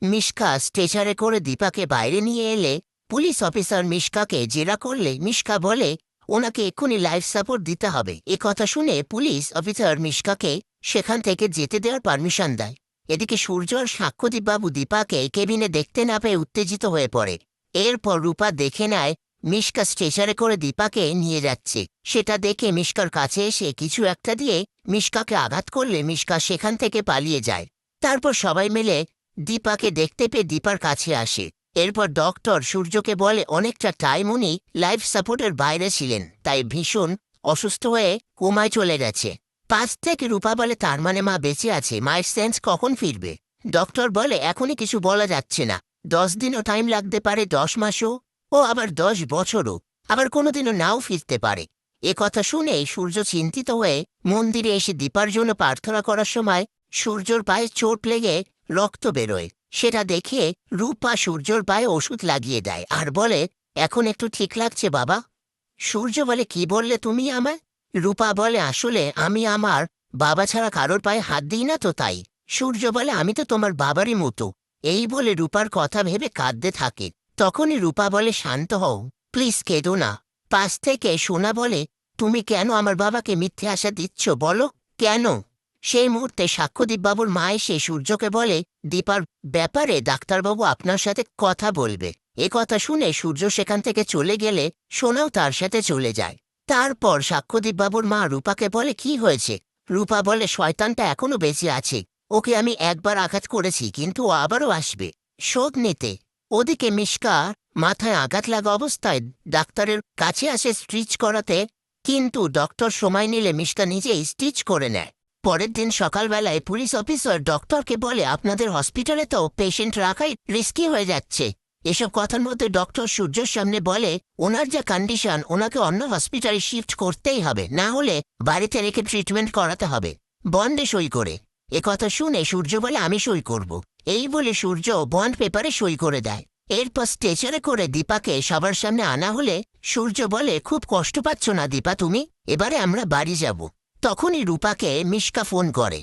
মিশকা স্ট্রেচারে করে দীপাকে বাইরে নিয়ে এলে পুলিশ অফিসার মিশকাকে জেরা করলে মিশকা বলে ওনাকে এক্ষুনি লাইফ সাপোর্ট দিতে হবে। এ কথা শুনে পুলিশ অফিসার মিশকাকে সেখান থেকে যেতে দেওয়ার পারমিশন দেয়। এদিকে সূর্য আর সাক্ষ্যদীপবাবু দীপাকে কেবিনে দেখতে না পেয়ে উত্তেজিত হয়ে পড়ে। এরপর রূপা দেখে নেয় মিশকা স্ট্রেচারে করে দীপাকে নিয়ে যাচ্ছে। সেটা দেখে মিশকার কাছে এসে কিছু একটা দিয়ে মিশকাকে আঘাত করলে মিশকা সেখান থেকে পালিয়ে যায়। তারপর সবাই মিলে দীপাকে দেখতে পেয়ে দীপার কাছে আসে। এরপর ডক্টর সূর্যকে বলে অনেকটা টাইম উনি লাইফ সাপোর্টের বাইরে ছিলেন, তাই ভীষণ অসুস্থ হয়ে কোমায় চলে গেছে। পাশ থেকে রূপা বলে তার মানে মা বেঁচে আছে, মায়ের সেন্স কখন ফিরবে? ডক্টর বলে এখনই কিছু বলা যাচ্ছে না, 10 দিনও টাইম লাগতে পারে, 10 মাসও, ও আবার 10 বছরও, আবার কোনোদিনও নাও ফিরতে পারে। এ কথা শুনে সূর্য চিন্তিত হয়ে মন্দিরে এসে দীপার জন্য প্রার্থনা করার সময় সূর্যর পায়ে চোট লেগে রক্ত বেরোয়। সেটা দেখে রূপা সূর্যর পায়ে ওষুধ লাগিয়ে দেয় আর বলে এখন একটু ঠিক লাগছে বাবা। সূর্য বলে কি বললে তুমি আমায়? রূপা বলে আসলে আমি আমার বাবা ছাড়া কারোর পায়ে হাত দিই না তো তাই। সূর্য বলে আমি তো তোমার বাবারই মতো। এই বলে রূপার কথা ভেবে কাঁদতে থাকে। তখনই রূপা বলে শান্ত হও, প্লিজ কেঁদো না। পাশ থেকে সোনা বলে তুমি কেন আমার বাবাকে মিথ্যে আশা দিচ্ছ বলো, কেন? সেই মুহূর্তে সাক্ষ্যদীপবাবুর মা এসে সূর্যকে বলে দীপার ব্যাপারে ডাক্তারবাবু আপনার সাথে কথা বলবে। এ কথা শুনে সূর্য সেখান থেকে চলে গেলে সোনাও তার সাথে চলে যায়। তারপর সাক্ষ্যদীপবাবুর মা রূপাকে বলে কি হয়েছে? রূপা বলে শয়তানটা এখনো বেঁচে আছে, ওকে আমি একবার আঘাত করেছি কিন্তু ও আবারও আসবে শোধ নিতে। ওদিকে মিশকা মাথায় আঘাত লাগা অবস্থায় ডাক্তারের কাছে আসে স্টিচ করাতে, কিন্তু ডক্টর সময় নিলে মিশকা নিজেই স্টিচ করে নেয়। পরের দিন সকালবেলায় পুলিশ অফিসার ডক্টরকে বলে আপনাদের হসপিটালে তো পেশেন্ট রাখাই রিস্কি হয়ে যাচ্ছে। এসব কথার মধ্যে ডক্টর সূর্যের সামনে বলে ওনার যা কন্ডিশন ওনাকে অন্য হসপিটালে শিফট করতেই হবে, না হলে বাড়িতে রেখে ট্রিটমেন্ট করাতে হবে বন্ডে সই করে। এ কথা শুনে সূর্য বলে আমি সই করব। এই বলে সূর্য বন্ড পেপারে সই করে দেয়। এরপর স্ট্রেচারে করে দীপাকে সবার সামনে আনা হলে সূর্য বলে খুব কষ্ট পাচ্ছ না দীপা তুমি? এবারে আমরা বাড়ি যাব। তখনই রূপাকে মিশকা ফোন করে।